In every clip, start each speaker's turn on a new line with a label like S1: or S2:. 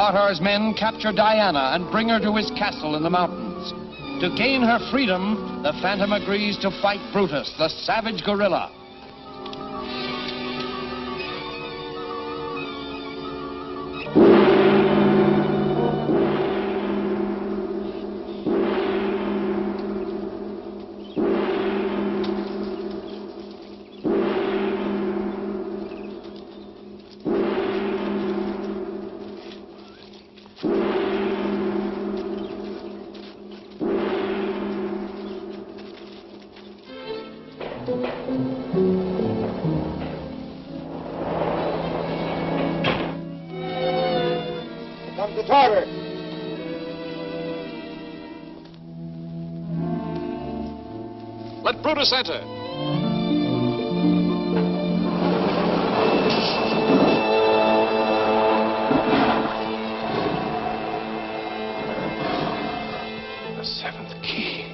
S1: Tartar's men capture Diana and bring her to his castle in the mountains. To gain her freedom, the Phantom agrees to fight Brutus, the savage gorilla.
S2: Comes the Tartar.
S3: Let Brutus enter.
S2: The seventh key.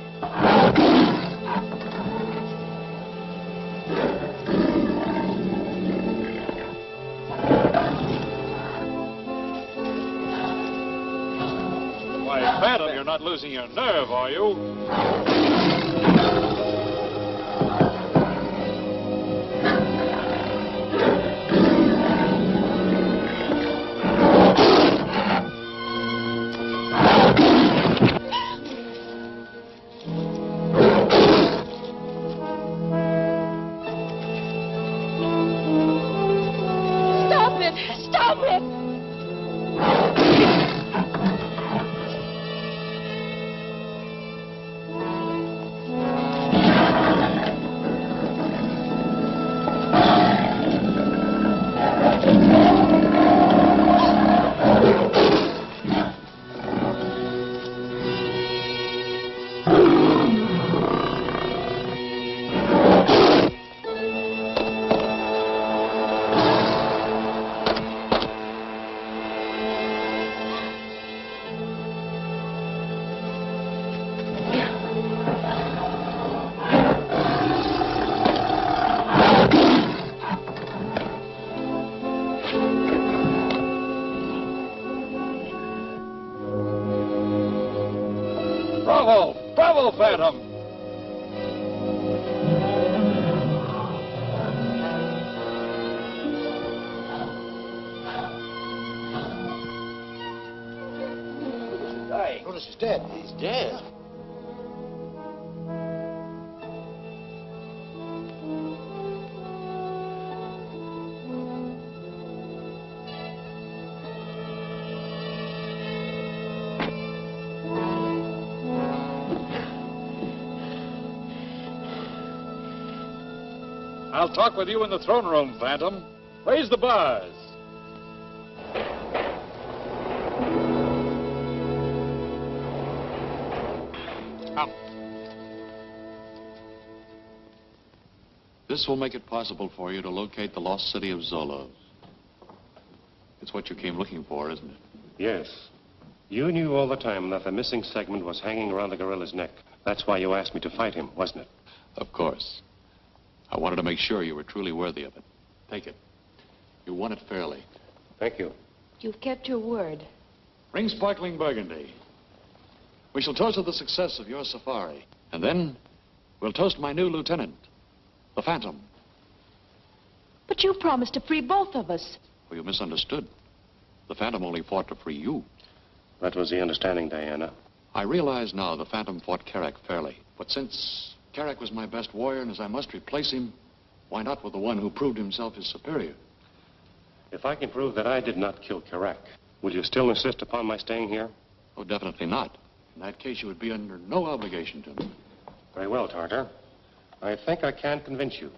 S3: Why, Phantom, you're not losing your nerve, are you?
S4: Stop it! Stop it!
S3: Bravo! Bravo, Phantom!
S2: Brutus is dead. He's dead.
S3: I'll talk with you in the throne room, Phantom. Raise the bars. Come.
S5: This will make it possible for you to locate the lost city of Zoloz. It's what you came looking for, isn't it?
S6: Yes. You knew all the time that the missing segment was hanging around the gorilla's neck. That's why you asked me to fight him, wasn't it?
S5: Of course. I wanted to make sure you were truly worthy of it. Take it. You won it fairly.
S6: Thank you.
S4: You've kept your word.
S5: Bring sparkling burgundy. We shall toast to the success of your safari. And then we'll toast my new lieutenant, the Phantom.
S4: But you promised to free both of us.
S5: Well, you misunderstood. The Phantom only fought to free you.
S6: That was the understanding, Diana.
S5: I realize now the Phantom fought Carrack fairly. But since Carrack was my best warrior, and as I must replace him, why not with the one who proved himself his superior?
S6: If I can prove that I did not kill Carrack, will you still insist upon my staying here?
S5: Oh, definitely not. In that case, you would be under no obligation to me.
S6: Very well, Tartar. I think I can convince you.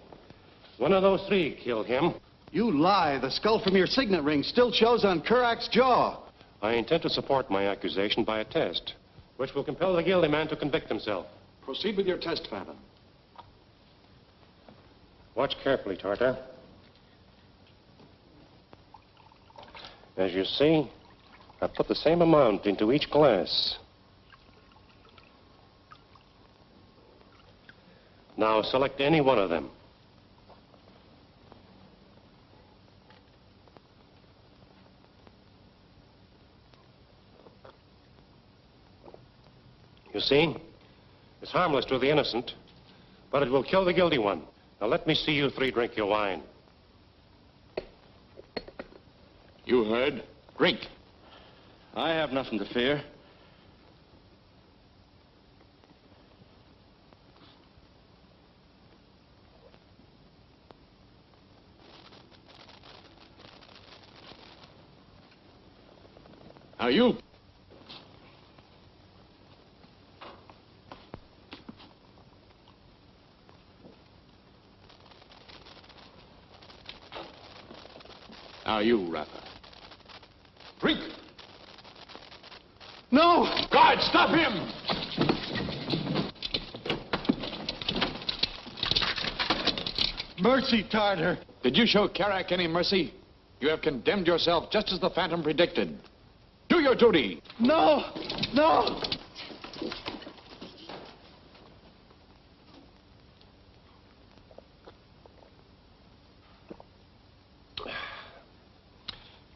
S6: One of those three killed him.
S7: You lie. The skull from your signet ring still shows on Carrack's jaw.
S6: I intend to support my accusation by a test, which will compel the guilty man to convict himself.
S5: Proceed with your test, Phantom.
S6: Watch carefully, Tartar. As you see, I put the same amount into each glass. Now select any one of them. You see? It's harmless to the innocent, but it will kill the guilty one. Now let me see you three drink your wine.
S5: You heard. Drink.
S7: I have nothing to fear.
S5: Now you. Now you, Rapper. Drink!
S7: No!
S5: Guard, stop him!
S7: Mercy, Tartar.
S5: Did you show Karak any mercy? You have condemned yourself just as the Phantom predicted. Do your duty.
S7: No! No!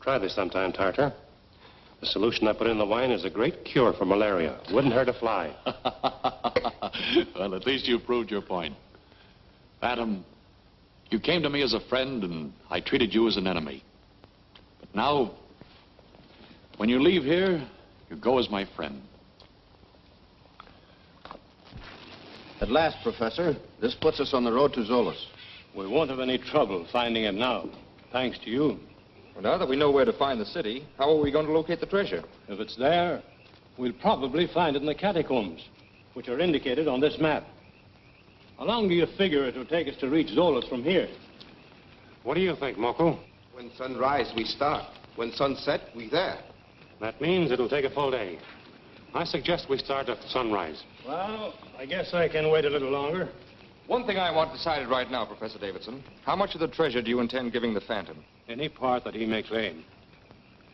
S6: Try this sometime, Tartar. The solution I put in the wine is a great cure for malaria. Wouldn't hurt a fly.
S5: Well, at least you proved your point. Phantom, you came to me as a friend, and I treated you as an enemy. But now, when you leave here, you go as my friend.
S2: At last, Professor, this puts us on the road to Zoloz.
S6: We won't have any trouble finding it now, thanks to you.
S8: Well, now that we know where to find the city, how are we going to locate the treasure?
S6: If it's there, we'll probably find it in the catacombs, which are indicated on this map. How long do you figure it will take us to reach Zoloz from here? What do you think, Moko?
S2: When sunrise, we start. When sunset, we there.
S6: That means it'll take a full day. I suggest we start at sunrise. Well, I guess I can wait a little longer.
S8: One thing I want decided right now, Professor Davidson. How much of the treasure do you intend giving the Phantom?
S6: Any part that he may claim.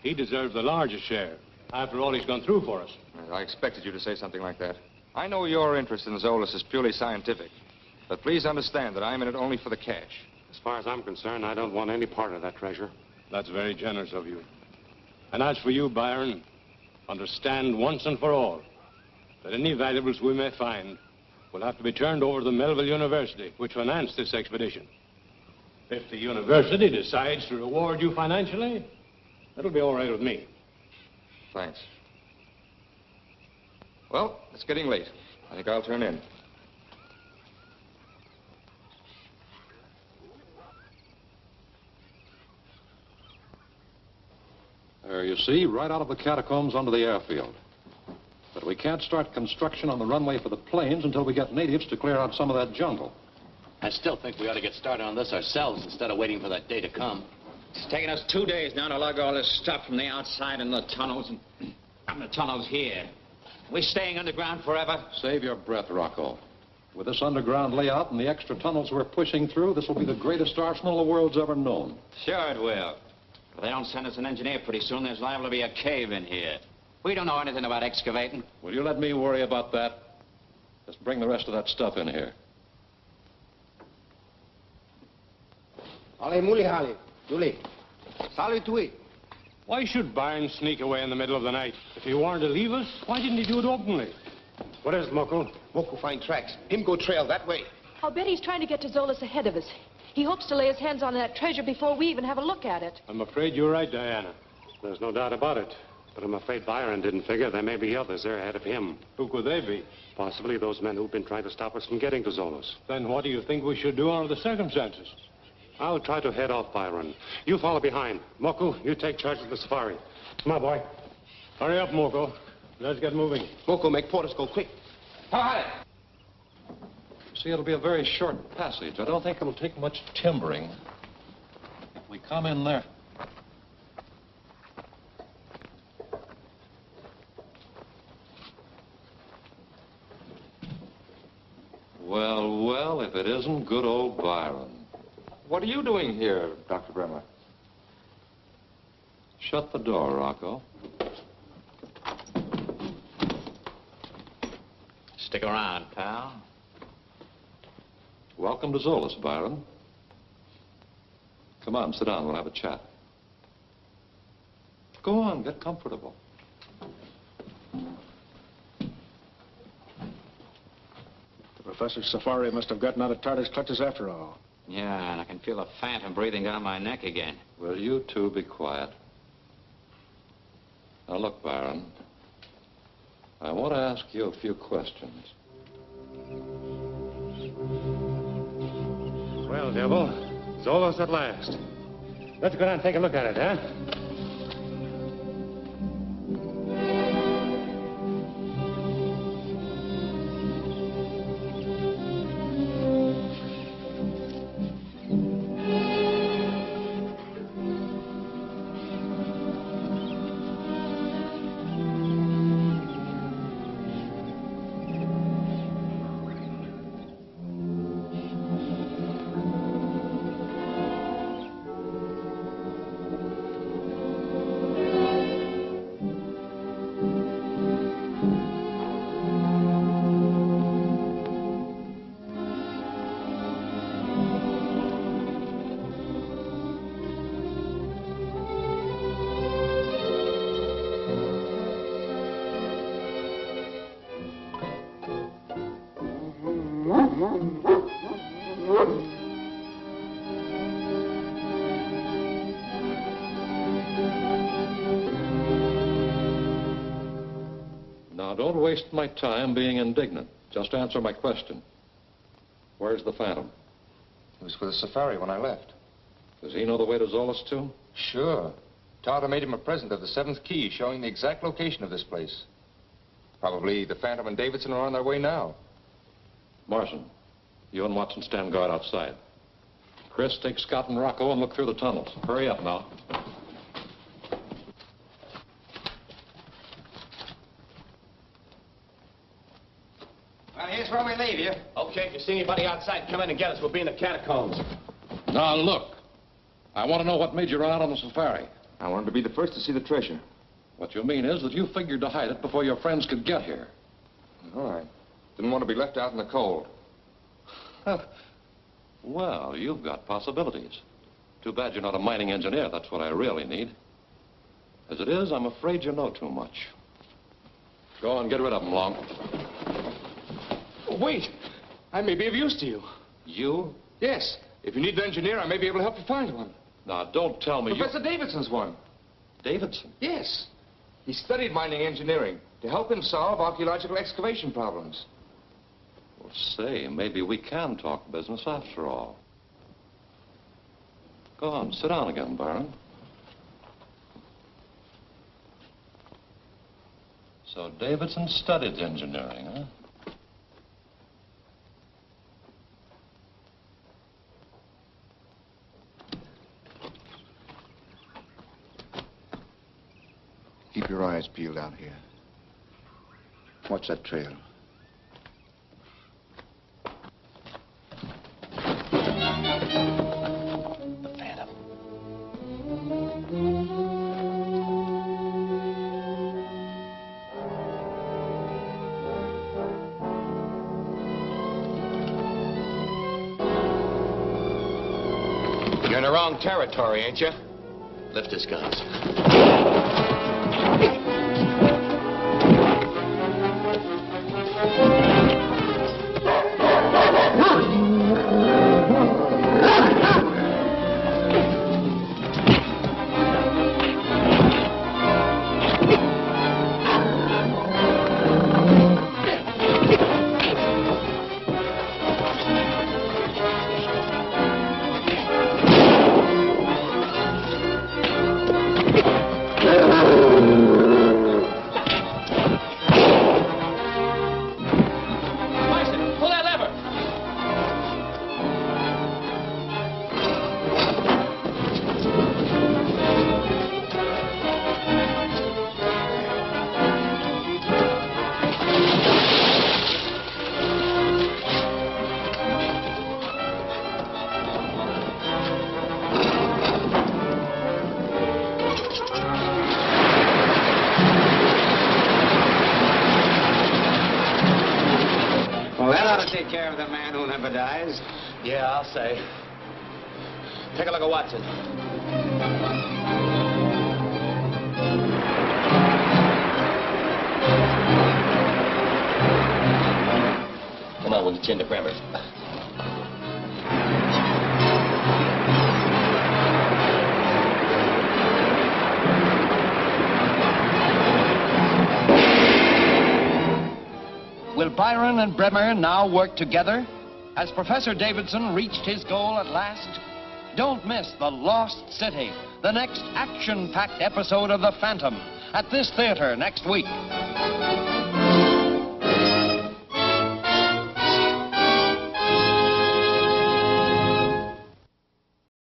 S6: He deserves the largest share, after all he's gone through for us.
S8: I expected you to say something like that. I know your interest in Zoloz is purely scientific, but please understand that I'm in it only for the cash.
S6: As far as I'm concerned, I don't want any part of that treasure. That's very generous of you. And as for you, Byron, understand once and for all that any valuables we may find will have to be turned over to the Melville University, which financed this expedition. If the university decides to reward you financially, that'll be all right with me.
S8: Thanks. Well, it's getting late. I think I'll turn in.
S3: There, you see, right out of the catacombs onto the airfield. But we can't start construction on the runway for the planes until we get natives to clear out some of that jungle.
S9: I still think we ought to get started on this ourselves instead of waiting for that day to come.
S10: It's taken us 2 days now to lug all this stuff from the outside in the tunnels and from the tunnels here. We staying underground forever?
S3: Save your breath, Rocco. With this underground layout and the extra tunnels we're pushing through, this will be the greatest arsenal the world's ever known.
S10: Sure it will. If they don't send us an engineer pretty soon, there's liable to be a cave in here. We don't know anything about excavating.
S3: Will you let me worry about that? Just bring the rest of that stuff in here.
S2: Ale muli hali, Julie. Salve tui.
S6: Why should Byron sneak away in the middle of the night? If he wanted to leave us, why didn't he do it openly? What is it, Moko?
S2: Moko find tracks. Him go trail that way.
S4: I'll bet he's trying to get to Zoloz ahead of us. He hopes to lay his hands on that treasure before we even have a look at it.
S6: I'm afraid you're right, Diana. There's no doubt about it. But I'm afraid Byron didn't figure there may be others there ahead of him. Who could they be? Possibly those men who've been trying to stop us from getting to Zoloz. Then what do you think we should do under the circumstances? I'll try to head off Byron. You follow behind. Moko, you take charge of the safari. Come on, boy. Hurry up, Moko. Let's get moving.
S2: Moko, make Portis go quick.
S3: See, it'll be a very short passage. I don't think it'll take much timbering. If we come in there. Well, well, if it isn't good old Byron.
S8: What are you doing here, Dr. Bremer?
S3: Shut the door, Rocco.
S10: Stick around, pal.
S3: Welcome to Zoloz, Byron. Come on, sit down. We'll have a chat. Go on, get comfortable.
S11: Professor Safari must have gotten out of Tartar's clutches after all.
S10: Yeah, and I can feel the phantom breathing down my neck again.
S3: Will you two be quiet? Now, look, Baron. I want to ask you a few questions.
S6: Well, Devil, Zoloz at last. Let's go down and take a look at it, huh?
S3: Now, don't waste my time being indignant. Just answer my question. Where's the Phantom?
S8: He was with the Safari when I left.
S3: Does he know the way to Zoloz, too?
S8: Sure. Tartar made him a present of the 7th key showing the exact location of this place. Probably the Phantom and Davidson are on their way now.
S3: Marson, you and Watson stand guard outside. Chris, take Scott and Rocco and look through the tunnels. Hurry up now.
S10: Well, here's where we leave you.
S9: Okay, if you see anybody outside, come in and get us. We'll be in the catacombs.
S3: Now, look. I want to know what made you run out on the safari.
S8: I wanted to be the first to see the treasure.
S3: What you mean is that you figured to hide it before your friends could get here.
S8: All right. Didn't want to be left out in the cold.
S3: Well, you've got possibilities. Too bad you're not a mining engineer. That's what I really need. As it is, I'm afraid you know too much. Go on, get rid of them, Long.
S8: Oh, wait. I may be of use to you.
S3: You?
S8: Yes. If you need an engineer, I may be able to help you find one.
S3: Now, don't tell me
S8: Professor Davidson's one.
S3: Davidson?
S8: Yes. He studied mining engineering to help him solve archaeological excavation problems.
S3: Well, say, maybe we can talk business after all. Go on, sit down again, Baron. So Davidson studied engineering, huh?
S2: Keep your eyes peeled out here. Watch that trail.
S1: The Phantom.
S9: You're in the wrong territory, ain't you? Lift his guns.
S10: Well, that ought to take care of the man who never dies.
S9: Yeah, I'll say. Take a look at Watson.
S10: Come
S12: on with the chin to Bremer.
S1: Will Byron and Bremer now work together? Has Professor Davidson reached his goal at last? Don't miss The Lost City, the next action-packed episode of The Phantom, at this theater next week.